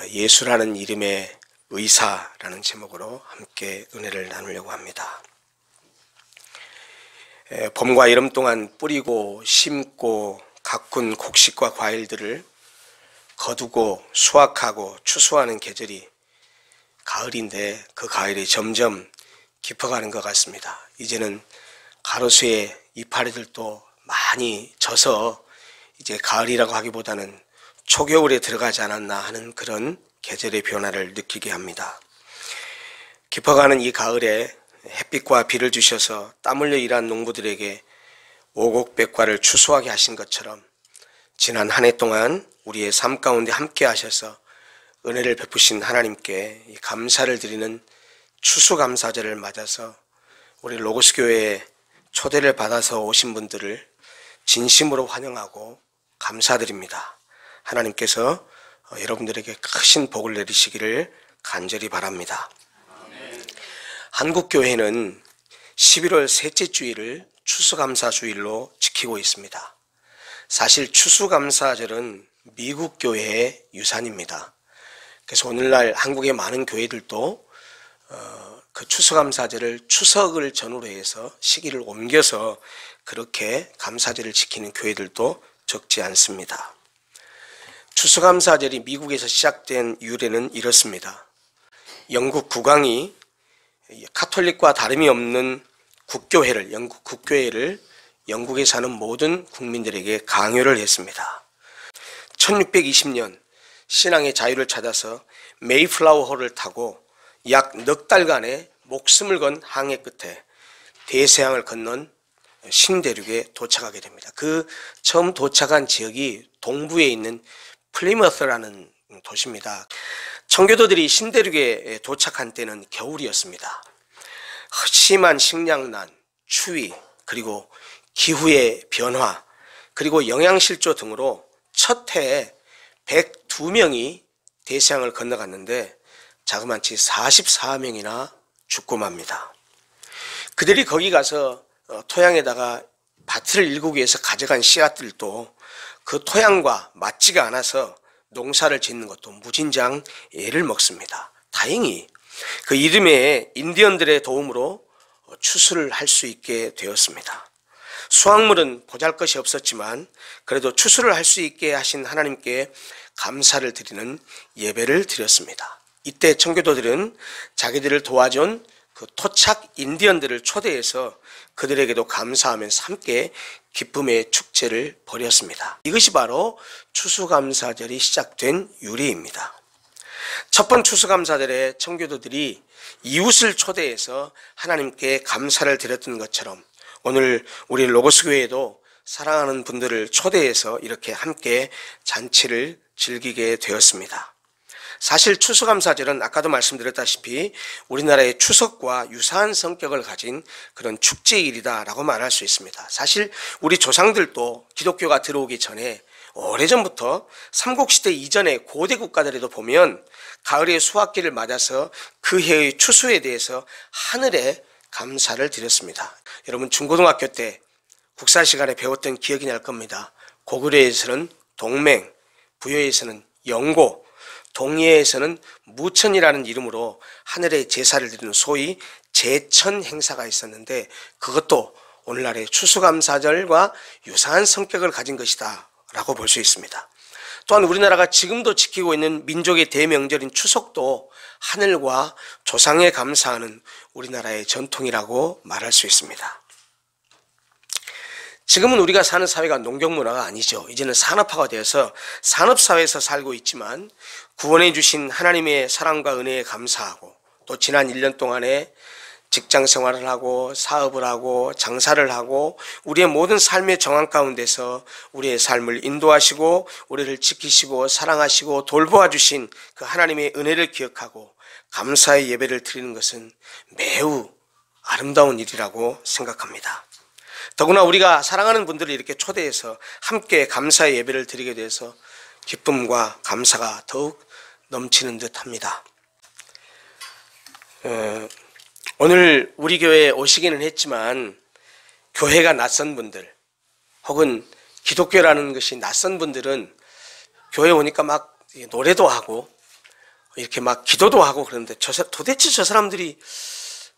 예수라는 이름의 의사라는 제목으로 함께 은혜를 나누려고 합니다. 봄과 여름 동안 뿌리고 심고 가꾼 곡식과 과일들을 거두고 수확하고 추수하는 계절이 가을인데 그 가을이 점점 깊어가는 것 같습니다. 이제는 가로수의 이파리들도 많이 져서 이제 가을이라고 하기보다는 초겨울에 들어가지 않았나 하는 그런 계절의 변화를 느끼게 합니다. 깊어가는 이 가을에 햇빛과 비를 주셔서 땀 흘려 일한 농부들에게 오곡백과를 추수하게 하신 것처럼 지난 한 해 동안 우리의 삶 가운데 함께 하셔서 은혜를 베푸신 하나님께 감사를 드리는 추수감사절을 맞아서 우리 로고스 교회에 초대를 받아서 오신 분들을 진심으로 환영하고 감사드립니다. 하나님께서 여러분들에게 크신 복을 내리시기를 간절히 바랍니다. 한국교회는 11월 셋째 주일을 추수감사주일로 지키고 있습니다. 사실 추수감사절은 미국 교회의 유산입니다. 그래서 오늘날 한국의 많은 교회들도 그 추수감사절을 추석을 전후로 해서 시기를 옮겨서 그렇게 감사절을 지키는 교회들도 적지 않습니다. 추수감사절이 미국에서 시작된 이유는 이렇습니다. 영국 국왕이 카톨릭과 다름이 없는 국교회를, 영국 국교회를 영국에 사는 모든 국민들에게 강요를 했습니다. 1620년 신앙의 자유를 찾아서 메이플라워호를 타고 약 넉 달간의 목숨을 건 항해 끝에 대서양을 건넌 신대륙에 도착하게 됩니다. 그 처음 도착한 지역이 동부에 있는 플리머스라는 도시입니다. 청교도들이 신대륙에 도착한 때는 겨울이었습니다. 심한 식량난, 추위, 그리고 기후의 변화, 그리고 영양실조 등으로 첫 해에 102명이 대서양을 건너갔는데 자그마치 44명이나 죽고 맙니다. 그들이 거기 가서 토양에다가 밭을 일구기 위해서 가져간 씨앗들도 그 토양과 맞지가 않아서 농사를 짓는 것도 무진장 애를 먹습니다. 다행히 그 이듬해에 인디언들의 도움으로 추수를 할 수 있게 되었습니다. 수확물은 보잘것이 없었지만 그래도 추수를 할 수 있게 하신 하나님께 감사를 드리는 예배를 드렸습니다. 이때 청교도들은 자기들을 도와준 그 토착 인디언들을 초대해서 그들에게도 감사하면서 함께 기쁨의 축제를 벌였습니다. 이것이 바로 추수감사절이 시작된 유래입니다. 첫 번 추수감사절에 청교도들이 이웃을 초대해서 하나님께 감사를 드렸던 것처럼 오늘 우리 로고스 교회에도 사랑하는 분들을 초대해서 이렇게 함께 잔치를 즐기게 되었습니다. 사실 추수감사절은 아까도 말씀드렸다시피 우리나라의 추석과 유사한 성격을 가진 그런 축제일이다라고 말할 수 있습니다. 사실 우리 조상들도 기독교가 들어오기 전에 오래전부터 삼국시대 이전의 고대 국가들에도 보면 가을의 수확기를 맞아서 그 해의 추수에 대해서 하늘에 감사를 드렸습니다. 여러분 중고등학교 때 국사 시간에 배웠던 기억이 날 겁니다. 고구려에서는 동맹, 부여에서는 영고, 동예에서는 무천이라는 이름으로 하늘에 제사를 드리는 소위 제천 행사가 있었는데 그것도 오늘날의 추수감사절과 유사한 성격을 가진 것이다 라고 볼 수 있습니다. 또한 우리나라가 지금도 지키고 있는 민족의 대명절인 추석도 하늘과 조상에 감사하는 우리나라의 전통이라고 말할 수 있습니다. 지금은 우리가 사는 사회가 농경문화가 아니죠. 이제는 산업화가 되어서 산업사회에서 살고 있지만 구원해 주신 하나님의 사랑과 은혜에 감사하고 또 지난 1년 동안에 직장생활을 하고 사업을 하고 장사를 하고 우리의 모든 삶의 정황 가운데서 우리의 삶을 인도하시고 우리를 지키시고 사랑하시고 돌보아 주신 그 하나님의 은혜를 기억하고 감사의 예배를 드리는 것은 매우 아름다운 일이라고 생각합니다. 더구나 우리가 사랑하는 분들을 이렇게 초대해서 함께 감사의 예배를 드리게 돼서 기쁨과 감사가 더욱 넘치는 듯 합니다. 오늘 우리 교회에 오시기는 했지만 교회가 낯선 분들 혹은 기독교라는 것이 낯선 분들은 교회 오니까 막 노래도 하고 이렇게 막 기도도 하고 그러는데 도대체 저 사람들이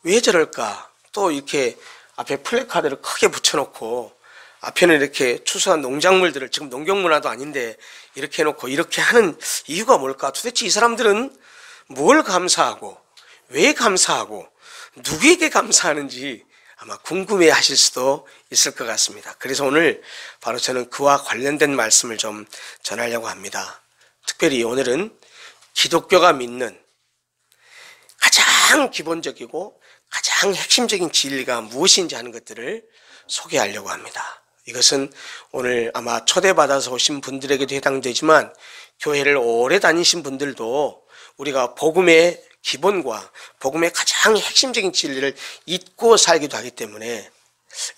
왜 저럴까? 또 이렇게 앞에 플래카드를 크게 붙여놓고 앞에는 이렇게 추수한 농작물들을, 지금 농경문화도 아닌데 이렇게 해놓고 이렇게 하는 이유가 뭘까? 도대체 이 사람들은 뭘 감사하고 왜 감사하고 누구에게 감사하는지 아마 궁금해 하실 수도 있을 것 같습니다. 그래서 오늘 바로 저는 그와 관련된 말씀을 좀 전하려고 합니다. 특별히 오늘은 기독교가 믿는 가장 기본적이고 가장 핵심적인 진리가 무엇인지 하는 것들을 소개하려고 합니다. 이것은 오늘 아마 초대받아서 오신 분들에게도 해당되지만 교회를 오래 다니신 분들도 우리가 복음의 기본과 복음의 가장 핵심적인 진리를 잊고 살기도 하기 때문에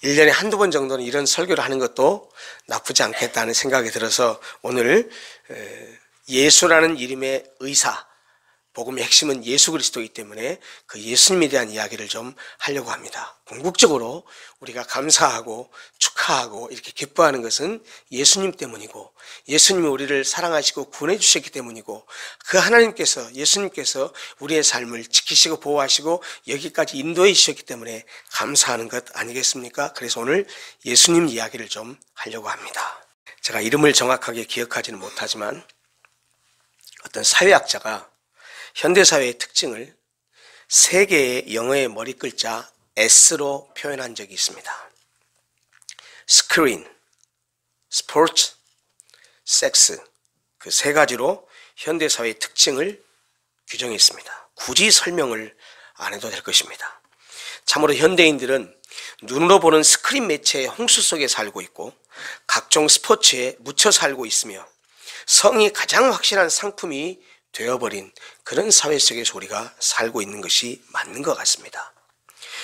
1년에 한두 번 정도는 이런 설교를 하는 것도 나쁘지 않겠다는 생각이 들어서 오늘 예수라는 이름의 의사, 복음의 핵심은 예수 그리스도이기 때문에 그 예수님에 대한 이야기를 좀 하려고 합니다. 궁극적으로 우리가 감사하고 축하하고 이렇게 기뻐하는 것은 예수님 때문이고, 예수님이 우리를 사랑하시고 구원해 주셨기 때문이고, 그 하나님께서, 예수님께서 우리의 삶을 지키시고 보호하시고 여기까지 인도해 주셨기 때문에 감사하는 것 아니겠습니까? 그래서 오늘 예수님 이야기를 좀 하려고 합니다. 제가 이름을 정확하게 기억하지는 못하지만 어떤 사회학자가 현대사회의 특징을 3개의 영어의 머리 글자 S로 표현한 적이 있습니다. 스크린, 스포츠, 섹스, 그 3가지로 현대사회의 특징을 규정했습니다. 굳이 설명을 안 해도 될 것입니다. 참으로 현대인들은 눈으로 보는 스크린 매체의 홍수 속에 살고 있고 각종 스포츠에 묻혀 살고 있으며 성이 가장 확실한 상품이 되어버린 그런 사회 속에서 우리가 살고 있는 것이 맞는 것 같습니다.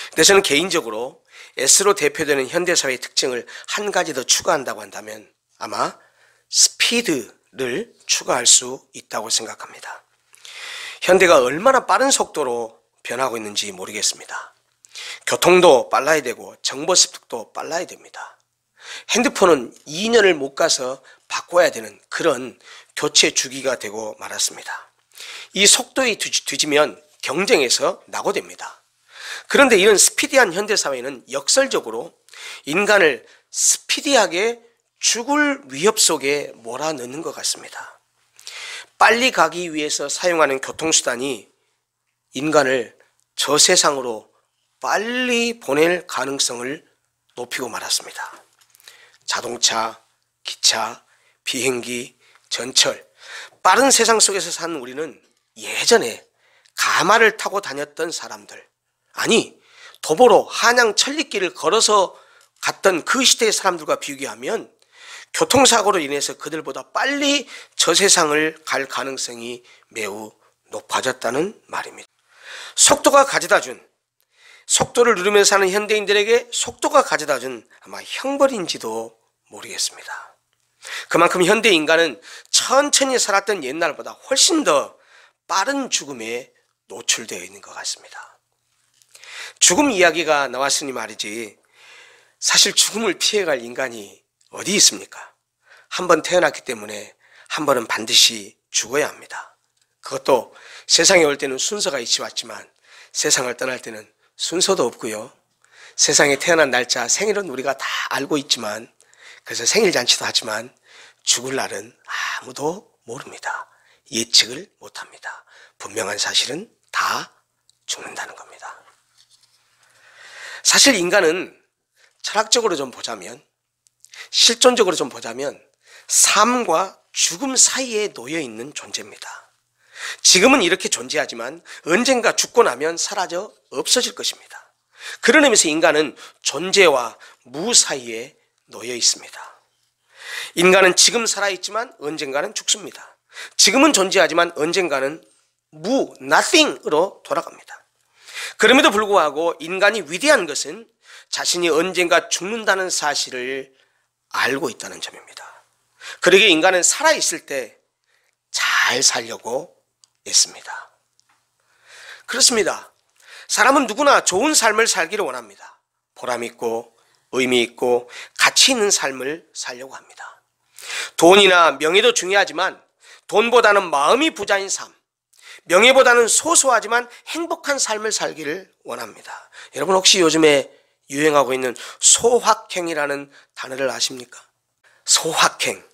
근데 저는 개인적으로 S로 대표되는 현대사회의 특징을 한 가지 더 추가한다고 한다면 아마 스피드를 추가할 수 있다고 생각합니다. 현대가 얼마나 빠른 속도로 변하고 있는지 모르겠습니다. 교통도 빨라야 되고 정보 습득도 빨라야 됩니다. 핸드폰은 2년을 못 가서 바꿔야 되는 그런 교체 주기가 되고 말았습니다. 이 속도에 뒤지면 경쟁에서 낙오됩니다. 그런데 이런 스피디한 현대사회는 역설적으로 인간을 스피디하게 죽을 위협 속에 몰아넣는 것 같습니다. 빨리 가기 위해서 사용하는 교통수단이 인간을 저 세상으로 빨리 보낼 가능성을 높이고 말았습니다. 자동차, 기차, 비행기, 전철, 빠른 세상 속에서 사는 우리는 예전에 가마를 타고 다녔던 사람들, 아니 도보로 한양 천리길을 걸어서 갔던 그 시대의 사람들과 비교하면 교통사고로 인해서 그들보다 빨리 저 세상을 갈 가능성이 매우 높아졌다는 말입니다. 속도가 가져다준, 속도를 누리면서 사는 현대인들에게 속도가 가져다준 아마 형벌인지도 모르겠습니다. 그만큼 현대 인간은 천천히 살았던 옛날보다 훨씬 더 빠른 죽음에 노출되어 있는 것 같습니다. 죽음 이야기가 나왔으니 말이지, 사실 죽음을 피해갈 인간이 어디 있습니까? 한 번 태어났기 때문에 한 번은 반드시 죽어야 합니다. 그것도 세상에 올 때는 순서가 있이 왔지만 세상을 떠날 때는 순서도 없고요. 세상에 태어난 날짜, 생일은 우리가 다 알고 있지만, 그래서 생일잔치도 하지만 죽을 날은 아무도 모릅니다. 예측을 못합니다. 분명한 사실은 다 죽는다는 겁니다. 사실 인간은 철학적으로 좀 보자면, 실존적으로 좀 보자면 삶과 죽음 사이에 놓여 있는 존재입니다. 지금은 이렇게 존재하지만 언젠가 죽고 나면 사라져 없어질 것입니다. 그런 의미에서 인간은 존재와 무 사이에 놓여 있습니다. 인간은 지금 살아있지만 언젠가는 죽습니다. 지금은 존재하지만 언젠가는 무, nothing으로 돌아갑니다. 그럼에도 불구하고 인간이 위대한 것은 자신이 언젠가 죽는다는 사실을 알고 있다는 점입니다. 그러기에 인간은 살아있을 때 잘 살려고 애씁니다. 그렇습니다. 사람은 누구나 좋은 삶을 살기를 원합니다. 보람 있고 의미 있고 가치 있는 삶을 살려고 합니다. 돈이나 명예도 중요하지만 돈보다는 마음이 부자인 삶, 명예보다는 소소하지만 행복한 삶을 살기를 원합니다. 여러분 혹시 요즘에 유행하고 있는 소확행이라는 단어를 아십니까? 소확행.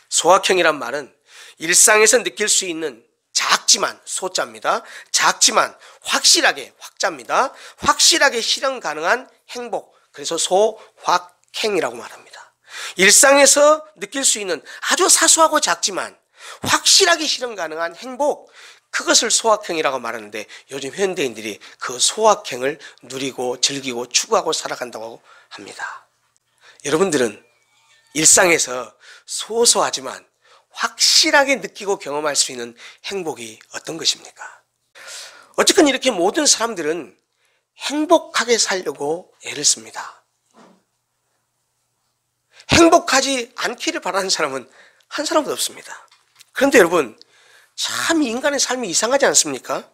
소확행이란 말은 일상에서 느낄 수 있는 작지만, 소자입니다. 작지만 확실하게, 확자입니다. 확실하게 실현 가능한 행복. 그래서 소확행이라고 말합니다. 일상에서 느낄 수 있는 아주 사소하고 작지만 확실하게 실현 가능한 행복, 그것을 소확행이라고 말하는데 요즘 현대인들이 그 소확행을 누리고 즐기고 추구하고 살아간다고 합니다. 여러분들은 일상에서 소소하지만 확실하게 느끼고 경험할 수 있는 행복이 어떤 것입니까? 어쨌든 이렇게 모든 사람들은 행복하게 살려고 애를 씁니다. 행복하지 않기를 바라는 사람은 한 사람도 없습니다. 그런데 여러분, 참 인간의 삶이 이상하지 않습니까?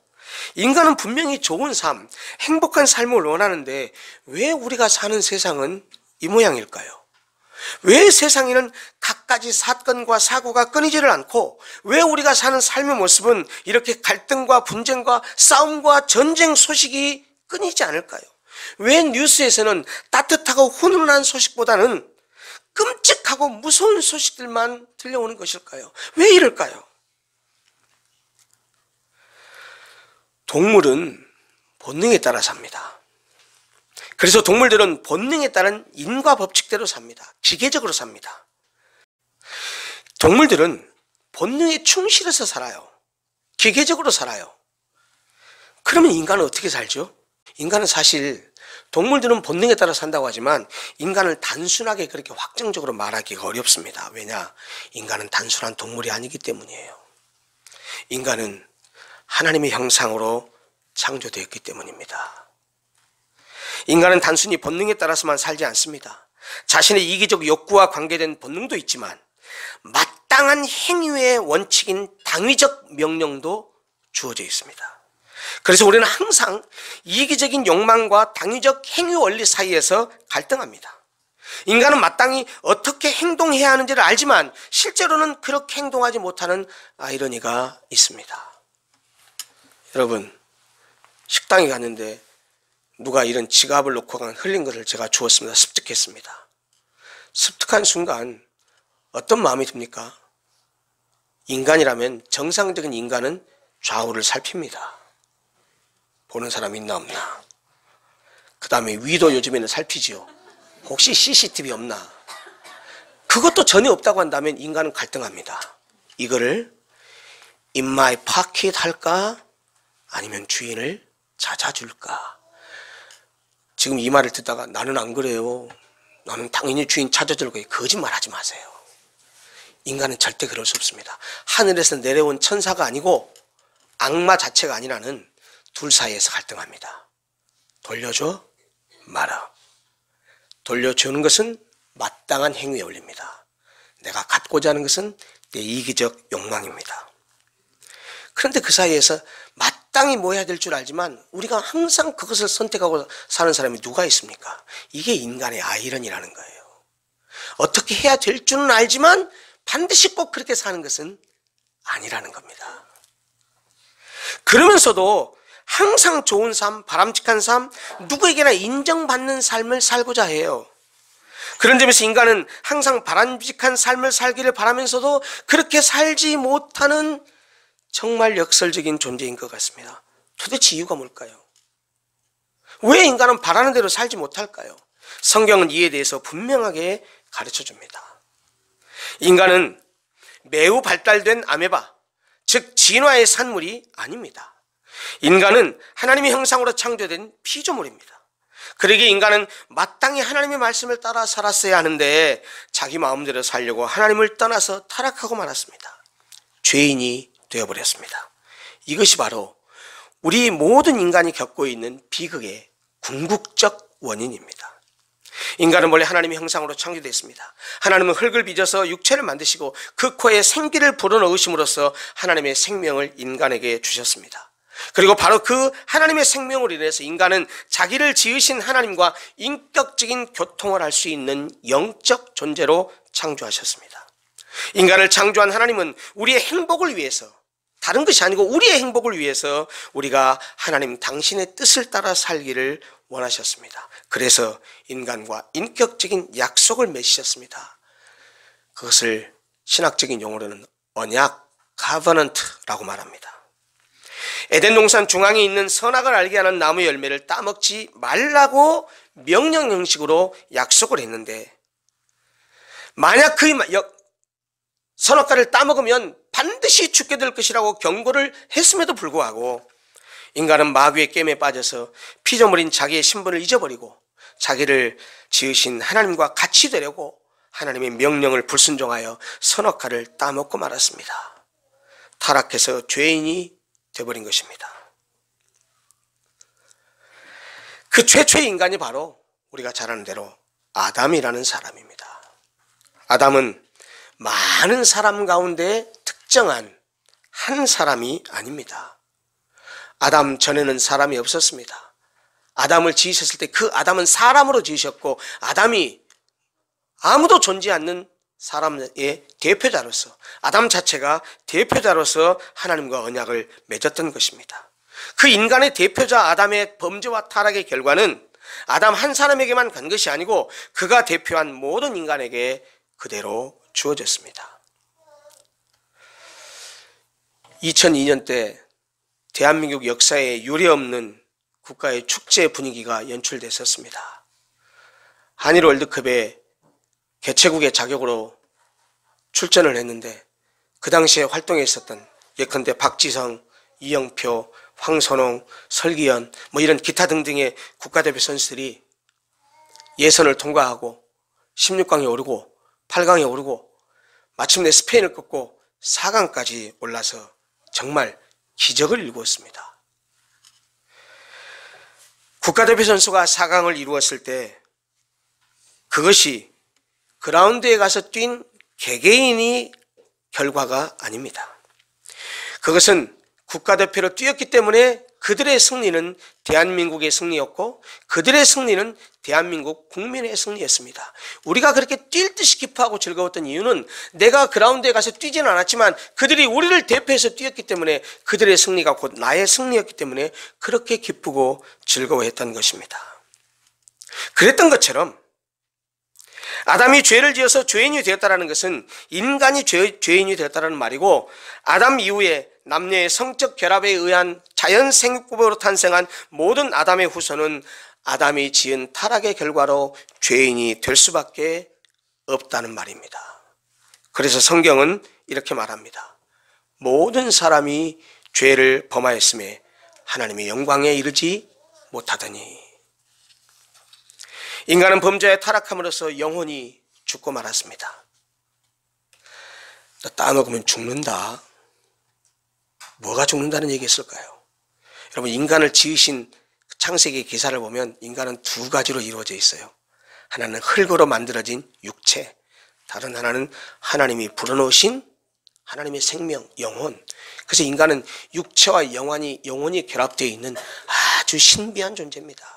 인간은 분명히 좋은 삶, 행복한 삶을 원하는데 왜 우리가 사는 세상은 이 모양일까요? 왜 세상에는 갖가지 사건과 사고가 끊이지를 않고 왜 우리가 사는 삶의 모습은 이렇게 갈등과 분쟁과 싸움과 전쟁 소식이 끊이지 않을까요? 왜 뉴스에서는 따뜻하고 훈훈한 소식보다는 끔찍하고 무서운 소식들만 들려오는 것일까요? 왜 이럴까요? 동물은 본능에 따라 삽니다. 그래서 동물들은 본능에 따른 인과 법칙대로 삽니다. 기계적으로 삽니다. 동물들은 본능에 충실해서 살아요. 기계적으로 살아요. 그러면 인간은 어떻게 살죠? 인간은 사실 동물들은 본능에 따라 산다고 하지만 인간을 단순하게 그렇게 확정적으로 말하기가 어렵습니다. 왜냐? 인간은 단순한 동물이 아니기 때문이에요. 인간은 하나님의 형상으로 창조되었기 때문입니다. 인간은 단순히 본능에 따라서만 살지 않습니다. 자신의 이기적 욕구와 관계된 본능도 있지만 마땅한 행위의 원칙인 당위적 명령도 주어져 있습니다. 그래서 우리는 항상 이기적인 욕망과 당위적 행위 원리 사이에서 갈등합니다. 인간은 마땅히 어떻게 행동해야 하는지를 알지만 실제로는 그렇게 행동하지 못하는 아이러니가 있습니다. 여러분, 식당에 갔는데 누가 이런 지갑을 놓고 흘린 것을 제가 주었습니다. 습득했습니다. 습득한 순간 어떤 마음이 듭니까? 인간이라면, 정상적인 인간은 좌우를 살핍니다. 보는 사람 있나 없나. 그 다음에 위도 요즘에는 살피지요. 혹시 CCTV 없나. 그것도 전혀 없다고 한다면 인간은 갈등합니다. 이거를 in my pocket 할까? 아니면 주인을 찾아줄까? 지금 이 말을 듣다가 나는 안 그래요. 나는 당연히 주인 찾아줄 거예요. 거짓말하지 마세요. 인간은 절대 그럴 수 없습니다. 하늘에서 내려온 천사가 아니고 악마 자체가 아니라는 둘 사이에서 갈등합니다. 돌려줘? 말아. 돌려주는 것은 마땅한 행위에 올립니다. 내가 갖고자 하는 것은 내 이기적 욕망입니다. 그런데 그 사이에서 마땅히 뭐 해야 될 줄 알지만 우리가 항상 그것을 선택하고 사는 사람이 누가 있습니까? 이게 인간의 아이러니라는 거예요. 어떻게 해야 될 줄은 알지만 반드시 꼭 그렇게 사는 것은 아니라는 겁니다. 그러면서도 항상 좋은 삶, 바람직한 삶, 누구에게나 인정받는 삶을 살고자 해요. 그런 점에서 인간은 항상 바람직한 삶을 살기를 바라면서도 그렇게 살지 못하는 정말 역설적인 존재인 것 같습니다. 도대체 이유가 뭘까요? 왜 인간은 바라는 대로 살지 못할까요? 성경은 이에 대해서 분명하게 가르쳐 줍니다. 인간은 매우 발달된 아메바, 즉 진화의 산물이 아닙니다. 인간은 하나님의 형상으로 창조된 피조물입니다. 그러기에 인간은 마땅히 하나님의 말씀을 따라 살았어야 하는데 자기 마음대로 살려고 하나님을 떠나서 타락하고 말았습니다. 죄인이 되어버렸습니다. 이것이 바로 우리 모든 인간이 겪고 있는 비극의 궁극적 원인입니다. 인간은 원래 하나님의 형상으로 창조됐습니다. 하나님은 흙을 빚어서 육체를 만드시고 그 코에 생기를 불어넣으심으로써 하나님의 생명을 인간에게 주셨습니다. 그리고 바로 그 하나님의 생명으로 인해서 인간은 자기를 지으신 하나님과 인격적인 교통을 할 수 있는 영적 존재로 창조하셨습니다. 인간을 창조한 하나님은 우리의 행복을 위해서, 다른 것이 아니고 우리의 행복을 위해서 우리가 하나님 당신의 뜻을 따라 살기를 원하셨습니다. 그래서 인간과 인격적인 약속을 맺으셨습니다. 그것을 신학적인 용어로는 언약, covenant라고 말합니다. 에덴 동산 중앙에 있는 선악을 알게 하는 나무 열매를 따먹지 말라고 명령 형식으로 약속을 했는데, 만약 그 선악과를 따먹으면 반드시 죽게 될 것이라고 경고를 했음에도 불구하고 인간은 마귀의 깸에 빠져서 피조물인 자기의 신분을 잊어버리고 자기를 지으신 하나님과 같이 되려고 하나님의 명령을 불순종하여 선악과를 따먹고 말았습니다. 타락해서 죄인이 되어버린 것입니다. 그 최초의 인간이 바로 우리가 잘 아는 대로 아담이라는 사람입니다. 아담은 많은 사람 가운데 특정한 한 사람이 아닙니다. 아담 전에는 사람이 없었습니다. 아담을 지으셨을 때 그 아담은 사람으로 지으셨고, 아담이 아무도 존재 않는 사람의 대표자로서, 아담 자체가 대표자로서 하나님과 언약을 맺었던 것입니다. 그 인간의 대표자 아담의 범죄와 타락의 결과는 아담 한 사람에게만 간 것이 아니고 그가 대표한 모든 인간에게 그대로 주어졌습니다. 2002년 때 대한민국 역사에 유례없는 국가의 축제 분위기가 연출됐었습니다. 한일 월드컵에 개최국의 자격으로 출전을 했는데, 그 당시에 활동에 있었던 예컨대 박지성, 이영표, 황선홍, 설기현 이런 기타 등등의 국가대표 선수들이 예선을 통과하고 16강에 오르고 8강에 오르고 마침내 스페인을 꺾고 4강까지 올라서 정말 기적을 이루었습니다. 국가대표 선수가 4강을 이루었을 때 그것이 그라운드에 가서 뛴 개개인이 결과가 아닙니다. 그것은 국가대표로 뛰었기 때문에 그들의 승리는 대한민국의 승리였고, 그들의 승리는 대한민국 국민의 승리였습니다. 우리가 그렇게 뛸 듯이 기뻐하고 즐거웠던 이유는 내가 그라운드에 가서 뛰지는 않았지만 그들이 우리를 대표해서 뛰었기 때문에, 그들의 승리가 곧 나의 승리였기 때문에 그렇게 기쁘고 즐거워했던 것입니다. 그랬던 것처럼 아담이 죄를 지어서 죄인이 되었다는 것은 인간이 죄인이 되었다는 말이고, 아담 이후에 남녀의 성적 결합에 의한 자연 생육법으로 탄생한 모든 아담의 후손은 아담이 지은 타락의 결과로 죄인이 될 수밖에 없다는 말입니다. 그래서 성경은 이렇게 말합니다. 모든 사람이 죄를 범하였음에 하나님의 영광에 이르지 못하더니. 인간은 범죄에 타락함으로써 영혼이 죽고 말았습니다. 너 따먹으면 죽는다. 뭐가 죽는다는 얘기였을까요? 여러분, 인간을 지으신 창세기 기사를 보면 인간은 두 가지로 이루어져 있어요. 하나는 흙으로 만들어진 육체, 다른 하나는 하나님이 불어넣으신 하나님의 생명, 영혼. 그래서 인간은 육체와 영혼이 결합되어 있는 아주 신비한 존재입니다.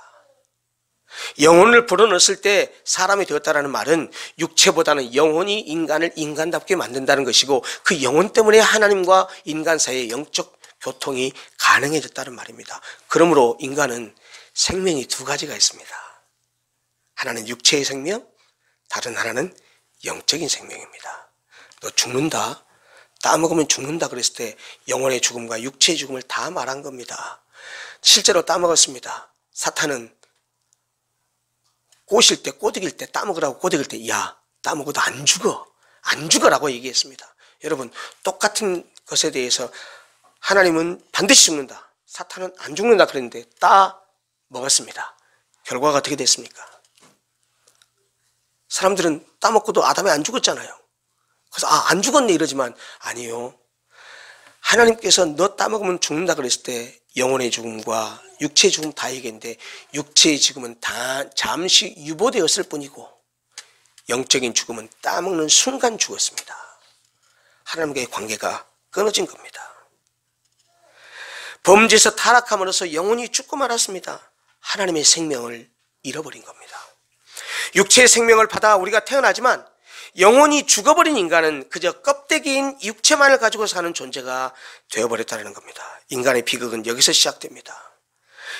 영혼을 불어넣었을 때 사람이 되었다는 말은 육체보다는 영혼이 인간을 인간답게 만든다는 것이고, 그 영혼 때문에 하나님과 인간 사이의 영적 교통이 가능해졌다는 말입니다. 그러므로 인간은 생명이 두 가지가 있습니다. 하나는 육체의 생명, 다른 하나는 영적인 생명입니다. 너 죽는다, 따먹으면 죽는다 그랬을 때 영혼의 죽음과 육체의 죽음을 다 말한 겁니다. 실제로 따먹었습니다. 사탄은 꼬실 때, 꼬드길 때, 따먹으라고 꼬드길 때, 야, 따먹어도 안 죽어라고 얘기했습니다. 여러분, 똑같은 것에 대해서 하나님은 반드시 죽는다, 사탄은 안 죽는다 그랬는데 따먹었습니다. 결과가 어떻게 됐습니까? 사람들은 따먹고도 아담이 안 죽었잖아요. 그래서 안 죽었네 이러지만 아니요. 하나님께서 너 따먹으면 죽는다 그랬을 때 영혼의 죽음과 육체의 죽음 다 얘기했는데, 육체의 죽음은 다 잠시 유보되었을 뿐이고 영적인 죽음은 따먹는 순간 죽었습니다. 하나님과의 관계가 끊어진 겁니다. 범죄에서 타락함으로써 영혼이 죽고 말았습니다. 하나님의 생명을 잃어버린 겁니다. 육체의 생명을 받아 우리가 태어나지만 영혼이 죽어버린 인간은 그저 껍데기인 육체만을 가지고 사는 존재가 되어버렸다는 겁니다. 인간의 비극은 여기서 시작됩니다.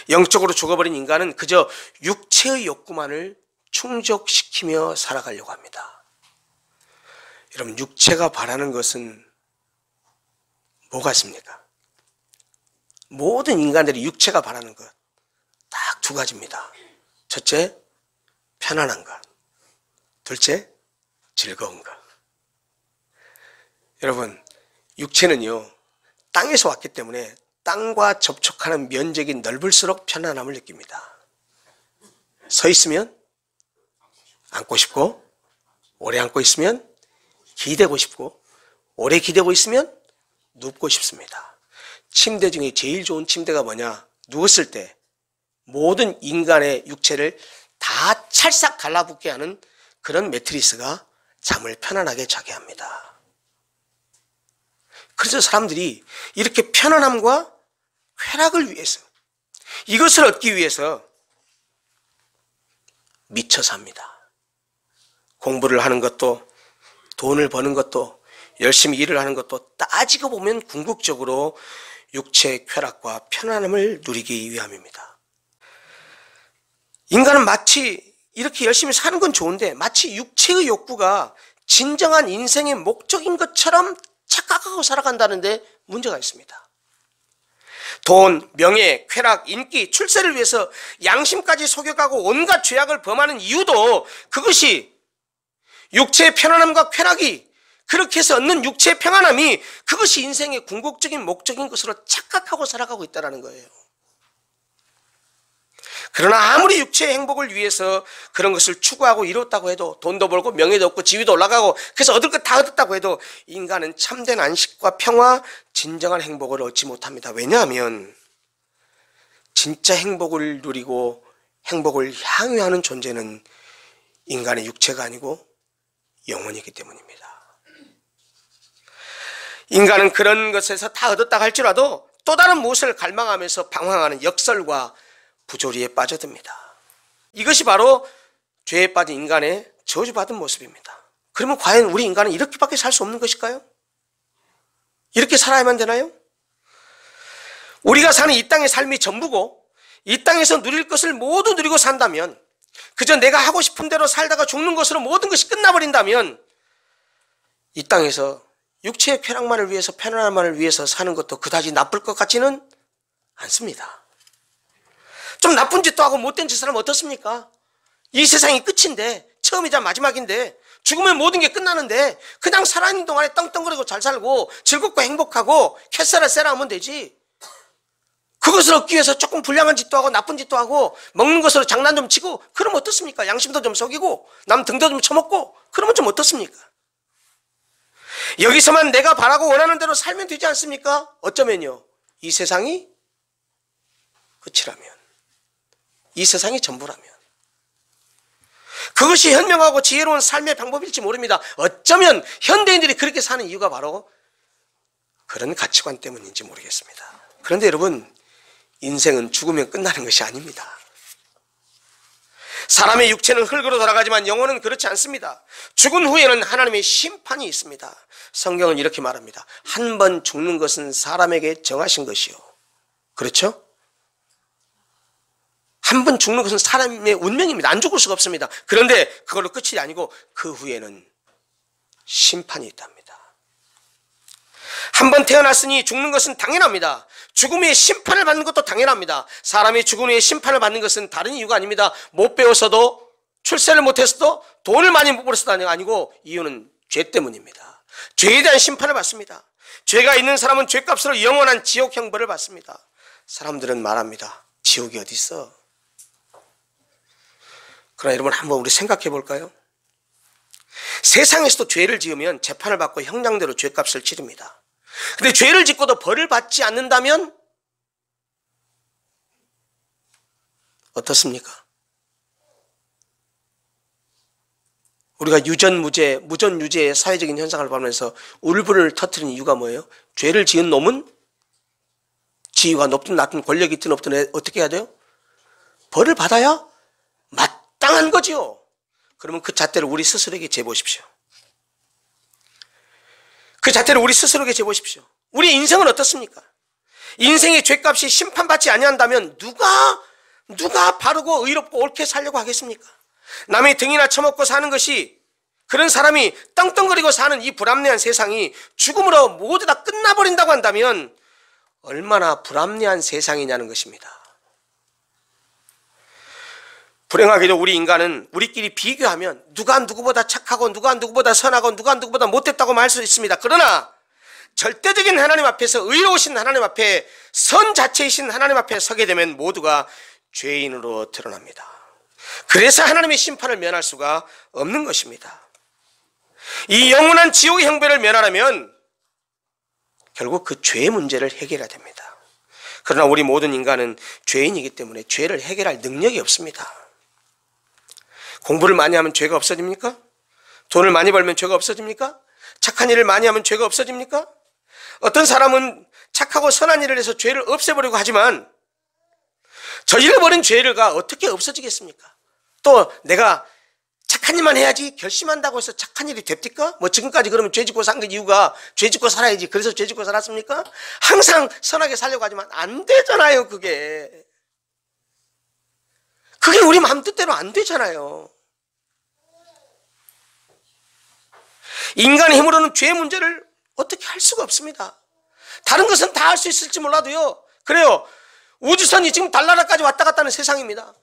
영적으로 죽어버린 인간은 그저 육체의 욕구만을 충족시키며 살아가려고 합니다. 여러분, 육체가 바라는 것은 뭐가 있습니까? 모든 인간들이 육체가 바라는 것 딱 두 가지입니다. 첫째, 편안한 것. 둘째, 즐거운 것. 여러분, 육체는요, 땅에서 왔기 때문에 땅과 접촉하는 면적이 넓을수록 편안함을 느낍니다. 서 있으면 앉고 싶고, 오래 앉고 있으면 기대고 싶고, 오래 기대고 있으면 눕고 싶습니다. 침대 중에 제일 좋은 침대가 뭐냐? 누웠을 때 모든 인간의 육체를 다 찰싹 갈라붙게 하는 그런 매트리스가 잠을 편안하게 자게 합니다. 그래서 사람들이 이렇게 편안함과 쾌락을 위해서, 이것을 얻기 위해서 미쳐 삽니다. 공부를 하는 것도, 돈을 버는 것도, 열심히 일을 하는 것도 따지고 보면 궁극적으로 육체의 쾌락과 편안함을 누리기 위함입니다. 인간은 마치 이렇게 열심히 사는 건 좋은데 마치 육체의 욕구가 진정한 인생의 목적인 것처럼 착각하고 살아간다는데 문제가 있습니다. 돈, 명예, 쾌락, 인기, 출세를 위해서 양심까지 속여가고 온갖 죄악을 범하는 이유도 그것이 육체의 편안함과 쾌락이, 그렇게 해서 얻는 육체의 평안함이 그것이 인생의 궁극적인 목적인 것으로 착각하고 살아가고 있다는 거예요. 그러나 아무리 육체의 행복을 위해서 그런 것을 추구하고 이뤘다고 해도, 돈도 벌고 명예도 얻고 지위도 올라가고 그래서 얻을 것 다 얻었다고 해도 인간은 참된 안식과 평화, 진정한 행복을 얻지 못합니다. 왜냐하면 진짜 행복을 누리고 행복을 향유하는 존재는 인간의 육체가 아니고 영혼이기 때문입니다. 인간은 그런 것에서 다 얻었다 할지라도 또 다른 무엇을 갈망하면서 방황하는 역설과 부조리에 빠져듭니다. 이것이 바로 죄에 빠진 인간의 저주받은 모습입니다. 그러면 과연 우리 인간은 이렇게밖에 살 수 없는 것일까요? 이렇게 살아야만 되나요? 우리가 사는 이 땅의 삶이 전부고 이 땅에서 누릴 것을 모두 누리고 산다면, 그저 내가 하고 싶은 대로 살다가 죽는 것으로 모든 것이 끝나버린다면 이 땅에서 육체의 쾌락만을 위해서, 편안함만을 위해서 사는 것도 그다지 나쁠 것 같지는 않습니다. 좀 나쁜 짓도 하고 못된 짓을 하면 어떻습니까? 이 세상이 끝인데, 처음이자 마지막인데, 죽으면 모든 게 끝나는데 그냥 살아있는 동안에 떵떵거리고 잘 살고 즐겁고 행복하고 캐싸라 쎄라 하면 되지. 그것을 얻기 위해서 조금 불량한 짓도 하고 나쁜 짓도 하고 먹는 것으로 장난 좀 치고 그러면 어떻습니까? 양심도 좀 속이고 남 등도 좀 쳐먹고 그러면 좀 어떻습니까? 여기서만 내가 바라고 원하는 대로 살면 되지 않습니까? 어쩌면요, 이 세상이 끝이라면, 이 세상이 전부라면, 그것이 현명하고 지혜로운 삶의 방법일지 모릅니다. 어쩌면 현대인들이 그렇게 사는 이유가 바로 그런 가치관 때문인지 모르겠습니다. 그런데 여러분, 인생은 죽으면 끝나는 것이 아닙니다. 사람의 육체는 흙으로 돌아가지만 영혼은 그렇지 않습니다. 죽은 후에는 하나님의 심판이 있습니다. 성경은 이렇게 말합니다. 한 번 죽는 것은 사람에게 정하신 것이요. 그렇죠? 한 번 죽는 것은 사람의 운명입니다. 안 죽을 수가 없습니다. 그런데 그걸로 끝이 아니고 그 후에는 심판이 있답니다. 한 번 태어났으니 죽는 것은 당연합니다. 죽음의 심판을 받는 것도 당연합니다. 사람이 죽은 후에 심판을 받는 것은 다른 이유가 아닙니다. 못 배워서도, 출세를 못했어도, 돈을 많이 못 벌어서도 아니고 이유는 죄 때문입니다. 죄에 대한 심판을 받습니다. 죄가 있는 사람은 죄값으로 영원한 지옥 형벌을 받습니다. 사람들은 말합니다. 지옥이 어디 있어? 그러나 여러분, 한번 우리 생각해 볼까요? 세상에서도 죄를 지으면 재판을 받고 형량대로 죄값을 치릅니다. 근데 죄를 짓고도 벌을 받지 않는다면 어떻습니까? 우리가 유전무죄, 무전유죄의 사회적인 현상을 보면서 울분을 터뜨리는 이유가 뭐예요? 죄를 지은 놈은 지위가 높든 낮든 권력이 있든 없든 어떻게 해야 돼요? 벌을 받아야 마땅한 거지요. 그러면 그 잣대를 우리 스스로에게 재보십시오. 그 자체를 우리 스스로에게 재보십시오. 우리 인생은 어떻습니까? 인생의 죄값이 심판받지 아니한다면 누가 바르고 의롭고 옳게 살려고 하겠습니까? 남의 등이나 처먹고 사는 것이, 그런 사람이 떵떵거리고 사는 이 불합리한 세상이 죽음으로 모두 다 끝나버린다고 한다면 얼마나 불합리한 세상이냐는 것입니다. 불행하게도 우리 인간은 우리끼리 비교하면 누가 누구보다 착하고 누가 누구보다 선하고 누가 누구보다 못됐다고 말할 수 있습니다. 그러나 절대적인 하나님 앞에서, 의로우신 하나님 앞에, 선 자체이신 하나님 앞에 서게 되면 모두가 죄인으로 드러납니다. 그래서 하나님의 심판을 면할 수가 없는 것입니다. 이 영원한 지옥의 형벌을 면하려면 결국 그 죄의 문제를 해결해야 됩니다. 그러나 우리 모든 인간은 죄인이기 때문에 죄를 해결할 능력이 없습니다. 공부를 많이 하면 죄가 없어집니까? 돈을 많이 벌면 죄가 없어집니까? 착한 일을 많이 하면 죄가 없어집니까? 어떤 사람은 착하고 선한 일을 해서 죄를 없애버리고 하지만 저질러버린 죄가 어떻게 없어지겠습니까? 또 내가 착한 일만 해야지 결심한다고 해서 착한 일이 됩니까? 뭐 지금까지 그러면 죄 짓고 산 그 이유가 죄 짓고 살아야지, 그래서 죄 짓고 살았습니까? 항상 선하게 살려고 하지만 안 되잖아요. 그게 우리 마음 뜻대로 안 되잖아요. 인간의 힘으로는 죄의 문제를 어떻게 할 수가 없습니다. 다른 것은 다 할 수 있을지 몰라도요, 그래요, 우주선이 지금 달나라까지 왔다 갔다 하는 세상입니다.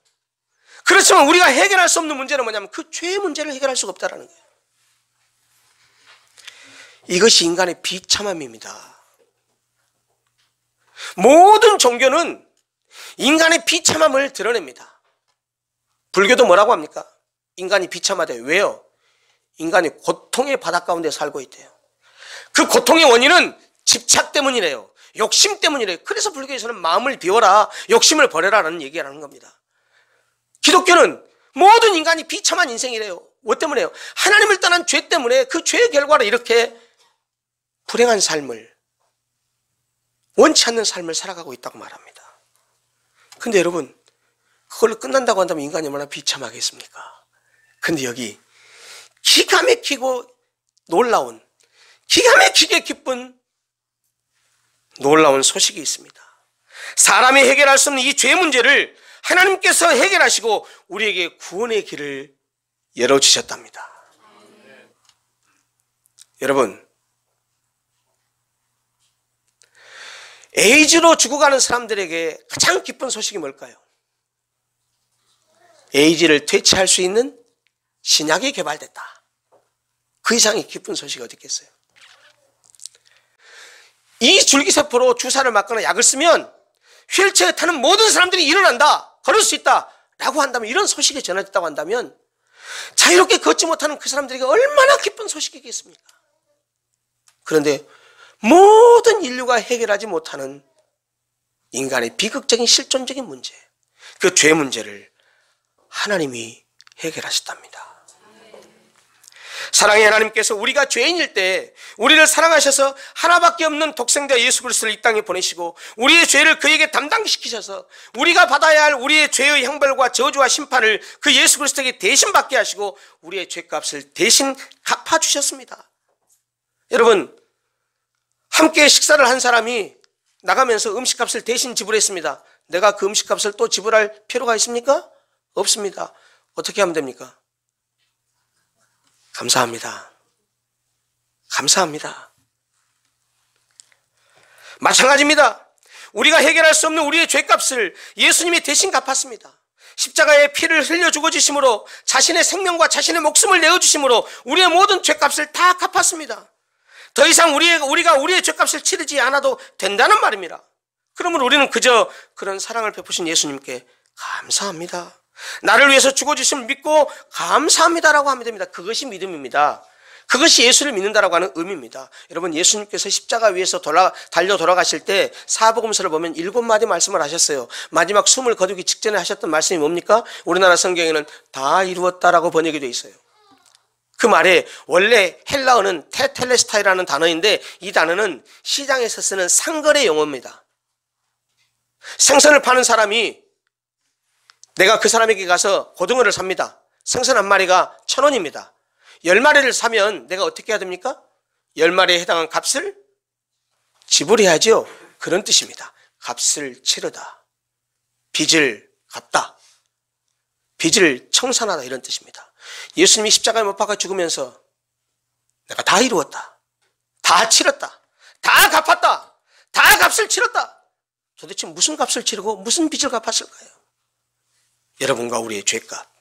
그렇지만 우리가 해결할 수 없는 문제는 뭐냐면 그 죄의 문제를 해결할 수가 없다는 거예요. 이것이 인간의 비참함입니다. 모든 종교는 인간의 비참함을 드러냅니다. 불교도 뭐라고 합니까? 인간이 비참하대. 왜요? 인간이 고통의 바닷 가운데 살고 있대요. 그 고통의 원인은 집착 때문이래요. 욕심 때문이래요. 그래서 불교에서는 마음을 비워라, 욕심을 버려라라는 얘기를 하는 겁니다. 기독교는 모든 인간이 비참한 인생이래요. 뭐 때문에요? 하나님을 떠난 죄 때문에 그 죄의 결과로 이렇게 불행한 삶을, 원치 않는 삶을 살아가고 있다고 말합니다. 근데 여러분, 그걸로 끝난다고 한다면 인간이 얼마나 비참하겠습니까? 근데 여기 기가 막히고 놀라운, 기가 막히게 기쁜 놀라운 소식이 있습니다. 사람이 해결할 수 없는 이 죄 문제를 하나님께서 해결하시고 우리에게 구원의 길을 열어주셨답니다. 여러분, 에이즈로 죽어가는 사람들에게 가장 기쁜 소식이 뭘까요? 에이즈를 퇴치할 수 있는 신약이 개발됐다. 그 이상의 기쁜 소식이 어디 있겠어요? 이 줄기세포로 주사를 맞거나 약을 쓰면 휠체어에 타는 모든 사람들이 일어난다, 걸을 수 있다 라고 한다면, 이런 소식이 전해졌다고 한다면 자유롭게 걷지 못하는 그 사람들에게 얼마나 기쁜 소식이겠습니까? 그런데 모든 인류가 해결하지 못하는 인간의 비극적인 실존적인 문제, 그 죄 문제를 하나님이 해결하셨답니다. 사랑의 하나님께서 우리가 죄인일 때 우리를 사랑하셔서 하나밖에 없는 독생자 예수 그리스도를 이 땅에 보내시고 우리의 죄를 그에게 담당시키셔서 우리가 받아야 할 우리의 죄의 형벌과 저주와 심판을 그 예수 그리스도에게 대신 받게 하시고 우리의 죄값을 대신 갚아주셨습니다. 여러분, 함께 식사를 한 사람이 나가면서 음식값을 대신 지불했습니다. 내가 그 음식값을 또 지불할 필요가 있습니까? 없습니다. 어떻게 하면 됩니까? 감사합니다. 감사합니다. 마찬가지입니다. 우리가 해결할 수 없는 우리의 죄값을 예수님이 대신 갚았습니다. 십자가에 피를 흘려 죽어주심으로, 자신의 생명과 자신의 목숨을 내어주심으로 우리의 모든 죄값을 다 갚았습니다. 더 이상 우리가 우리의 죄값을 치르지 않아도 된다는 말입니다. 그러면 우리는 그저 그런 사랑을 베푸신 예수님께 감사합니다, 나를 위해서 죽어주심을 믿고 감사합니다라고 하면 됩니다. 그것이 믿음입니다. 그것이 예수를 믿는다라고 하는 의미입니다. 여러분, 예수님께서 십자가 위에서 달려 돌아가실 때 사복음서를 보면 7마디 말씀을 하셨어요. 마지막 숨을 거두기 직전에 하셨던 말씀이 뭡니까? 우리나라 성경에는 다 이루었다라고 번역이 되어 있어요. 그 말에 원래 헬라어는 테텔레스타이라는 단어인데, 이 단어는 시장에서 쓰는 상거래 용어입니다. 생선을 파는 사람이 내가 그 사람에게 가서 고등어를 삽니다. 생선 한 마리가 1,000원입니다. 10마리를 사면 내가 어떻게 해야 됩니까? 10마리에 해당한 값을 지불해야죠. 그런 뜻입니다. 값을 치르다, 빚을 갚다, 빚을 청산하다, 이런 뜻입니다. 예수님이 십자가에 못 박아 죽으면서 내가 다 이루었다, 다 치렀다, 다 갚았다, 다 값을 치렀다. 도대체 무슨 값을 치르고 무슨 빚을 갚았을까요? 여러분과 우리의 죄값,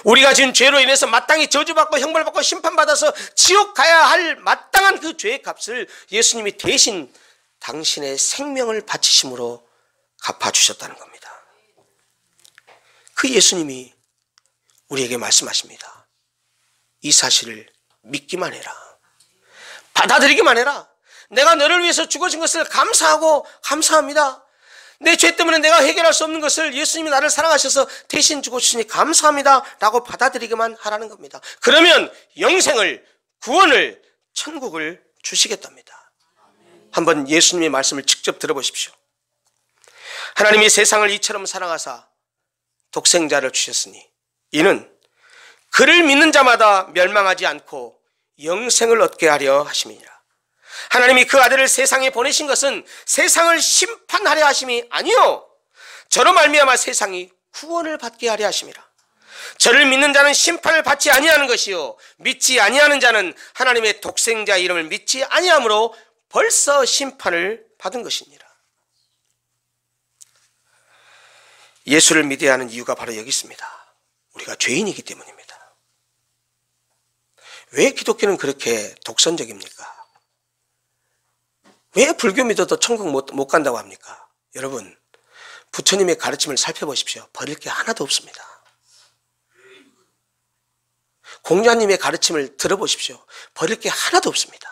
우리가 지은 죄로 인해서 마땅히 저주받고 형벌받고 심판받아서 지옥 가야 할 마땅한 그 죄의 값을 예수님이 대신 당신의 생명을 바치심으로 갚아주셨다는 겁니다. 그 예수님이 우리에게 말씀하십니다. 이 사실을 믿기만 해라, 받아들이기만 해라. 내가 너를 위해서 죽어진 것을 감사하고 감사합니다. 내 죄 때문에 내가 해결할 수 없는 것을 예수님이 나를 사랑하셔서 대신 죽어주시니 감사합니다 라고 받아들이기만 하라는 겁니다. 그러면 영생을, 구원을, 천국을 주시겠답니다. 한번 예수님의 말씀을 직접 들어보십시오. 하나님이 세상을 이처럼 사랑하사 독생자를 주셨으니 이는 그를 믿는 자마다 멸망하지 않고 영생을 얻게 하려 하심이니라. 하나님이 그 아들을 세상에 보내신 것은 세상을 심판하려 하심이 아니요 저로 말미암아 세상이 구원을 받게 하려 하심이라. 저를 믿는 자는 심판을 받지 아니하는 것이요 믿지 아니하는 자는 하나님의 독생자 이름을 믿지 아니함으로 벌써 심판을 받은 것이니라. 예수를 믿어야 하는 이유가 바로 여기 있습니다. 우리가 죄인이기 때문입니다. 왜 기독교는 그렇게 독선적입니까? 왜 불교 믿어도 천국 못 간다고 합니까? 여러분, 부처님의 가르침을 살펴보십시오. 버릴 게 하나도 없습니다. 공자님의 가르침을 들어보십시오. 버릴 게 하나도 없습니다.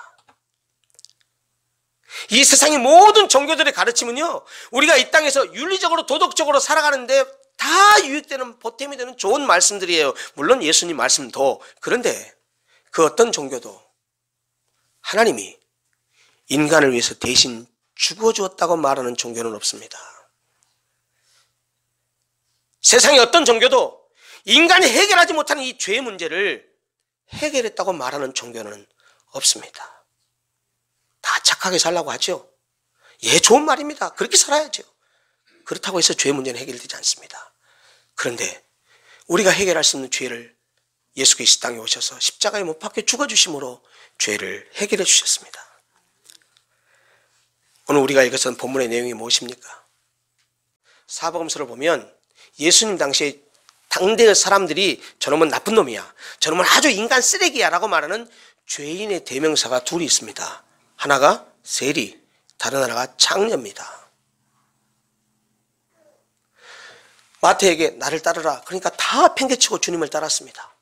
이 세상의 모든 종교들의 가르침은요, 우리가 이 땅에서 윤리적으로 도덕적으로 살아가는데 다 유익되는, 보탬이 되는 좋은 말씀들이에요. 물론 예수님 말씀도. 그런데 그 어떤 종교도 하나님이 인간을 위해서 대신 죽어주었다고 말하는 종교는 없습니다. 세상의 어떤 종교도 인간이 해결하지 못하는 이 죄의 문제를 해결했다고 말하는 종교는 없습니다. 다 착하게 살라고 하죠. 예, 좋은 말입니다. 그렇게 살아야죠. 그렇다고 해서 죄의 문제는 해결되지 않습니다. 그런데 우리가 해결할 수 없는 죄를 예수께서 이 땅에 오셔서 십자가에 못 박혀 죽어주심으로 죄를 해결해 주셨습니다. 오늘 우리가 읽었던 본문의 내용이 무엇입니까? 사복음서를 보면 예수님 당시에 당대의 사람들이 저놈은 나쁜 놈이야, 저놈은 아주 인간 쓰레기야 라고 말하는 죄인의 대명사가 둘이 있습니다. 하나가 세리, 다른 하나가 장녀입니다. 마태에게 나를 따르라, 그러니까 다 팽개치고 주님을 따랐습니다.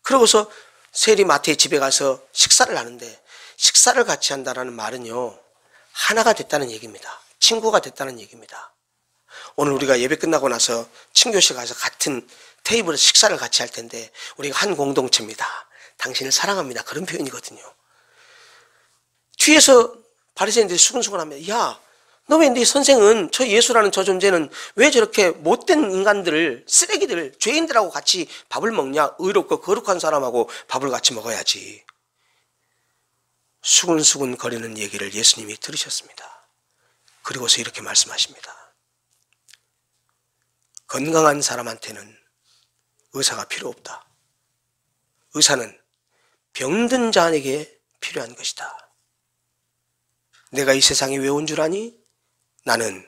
그러고서 세리 마태의 집에 가서 식사를 하는데, 식사를 같이 한다는 말은요, 하나가 됐다는 얘기입니다. 친구가 됐다는 얘기입니다. 오늘 우리가 예배 끝나고 나서 친교실 가서 같은 테이블에서 식사를 같이 할 텐데 우리가 한 공동체입니다. 당신을 사랑합니다. 그런 표현이거든요. 뒤에서 바리새인들이 수근수근합니다. 야, 너 왜 네 선생은, 저 예수라는 저 존재는 왜 저렇게 못된 인간들을, 쓰레기들, 죄인들하고 같이 밥을 먹냐? 의롭고 거룩한 사람하고 밥을 같이 먹어야지. 수근수근 거리는 얘기를 예수님이 들으셨습니다. 그리고서 이렇게 말씀하십니다. 건강한 사람한테는 의사가 필요 없다. 의사는 병든 자에게 필요한 것이다. 내가 이 세상에 왜 온 줄 아니? 나는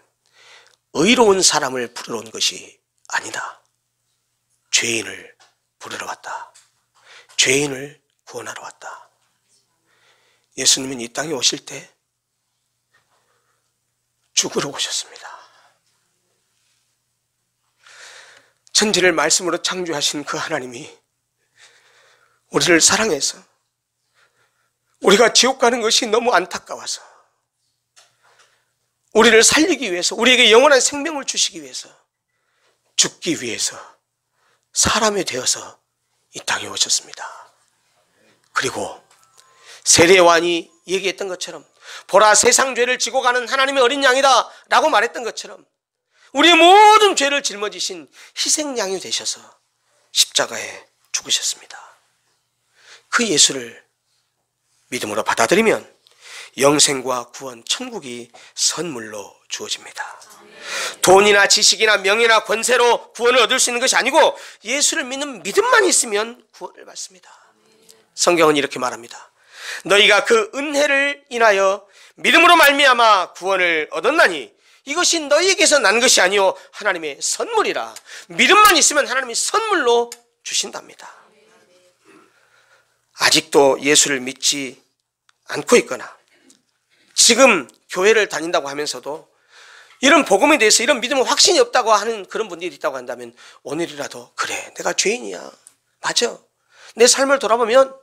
의로운 사람을 부르러 온 것이 아니다. 죄인을 부르러 왔다. 죄인을 구원하러 왔다. 예수님은 이 땅에 오실 때 죽으러 오셨습니다. 천지를 말씀으로 창조하신 그 하나님이 우리를 사랑해서 우리가 지옥 가는 것이 너무 안타까워서 우리를 살리기 위해서, 우리에게 영원한 생명을 주시기 위해서, 죽기 위해서 사람이 되어서 이 땅에 오셨습니다. 그리고 세례 요한이 얘기했던 것처럼, 보라 세상 죄를 지고 가는 하나님의 어린 양이다 라고 말했던 것처럼 우리의 모든 죄를 짊어지신 희생양이 되셔서 십자가에 죽으셨습니다. 그 예수를 믿음으로 받아들이면 영생과 구원, 천국이 선물로 주어집니다. 돈이나 지식이나 명예나 권세로 구원을 얻을 수 있는 것이 아니고 예수를 믿는 믿음만 있으면 구원을 받습니다. 성경은 이렇게 말합니다. 너희가 그 은혜를 인하여 믿음으로 말미암아 구원을 얻었나니 이것이 너희에게서 난 것이 아니요 하나님의 선물이라. 믿음만 있으면 하나님이 선물로 주신답니다. 아직도 예수를 믿지 않고 있거나 지금 교회를 다닌다고 하면서도 이런 복음에 대해서 이런 믿음은 확신이 없다고 하는 그런 분들이 있다고 한다면 오늘이라도 그래, 내가 죄인이야. 맞아. 내 삶을 돌아보면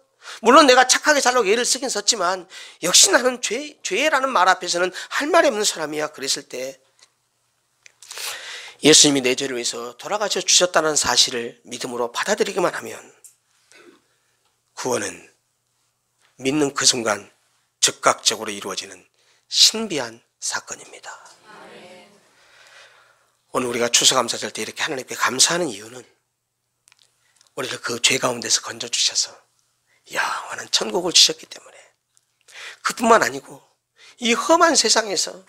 물론 내가 착하게 살려고 애를 쓰긴 썼지만 역시 나는 죄라는 말 앞에서는 할 말이 없는 사람이야. 그랬을 때 예수님이 내 죄를 위해서 돌아가셔 주셨다는 사실을 믿음으로 받아들이기만 하면 구원은 믿는 그 순간 즉각적으로 이루어지는 신비한 사건입니다. 오늘 우리가 추수감사절 때 이렇게 하나님께 감사하는 이유는 우리를 그 죄 가운데서 건져주셔서 영원한 천국을 주셨기 때문에, 그뿐만 아니고 이 험한 세상에서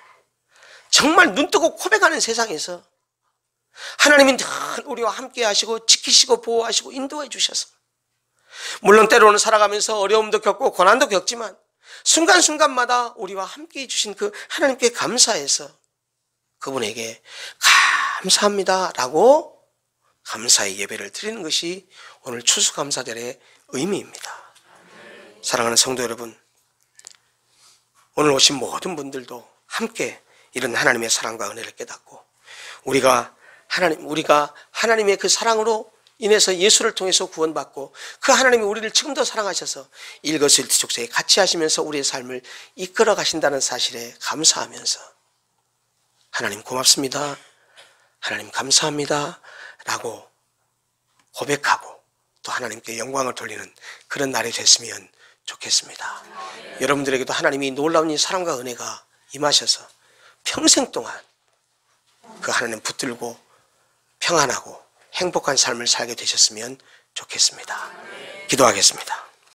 정말 눈뜨고 코백하는 세상에서 하나님이 늘 우리와 함께 하시고 지키시고 보호하시고 인도해 주셔서 물론 때로는 살아가면서 어려움도 겪고 고난도 겪지만 순간순간마다 우리와 함께 해주신 그 하나님께 감사해서 그분에게 감사합니다 라고 감사의 예배를 드리는 것이 오늘 추수감사절의 의미입니다. 사랑하는 성도 여러분, 오늘 오신 모든 분들도 함께 이런 하나님의 사랑과 은혜를 깨닫고 우리가 하나님의 그 사랑으로 인해서 예수를 통해서 구원받고 그 하나님이 우리를 지금도 사랑하셔서 일거수일투족소에 같이 하시면서 우리의 삶을 이끌어 가신다는 사실에 감사하면서 하나님 고맙습니다, 하나님 감사합니다 라고 고백하고 또 하나님께 영광을 돌리는 그런 날이 됐으면 좋겠습니다. 여러분들에게도 하나님이 놀라운 이 사랑과 은혜가 임하셔서 평생 동안 그 하나님 붙들고 평안하고 행복한 삶을 살게 되셨으면 좋겠습니다. 기도하겠습니다.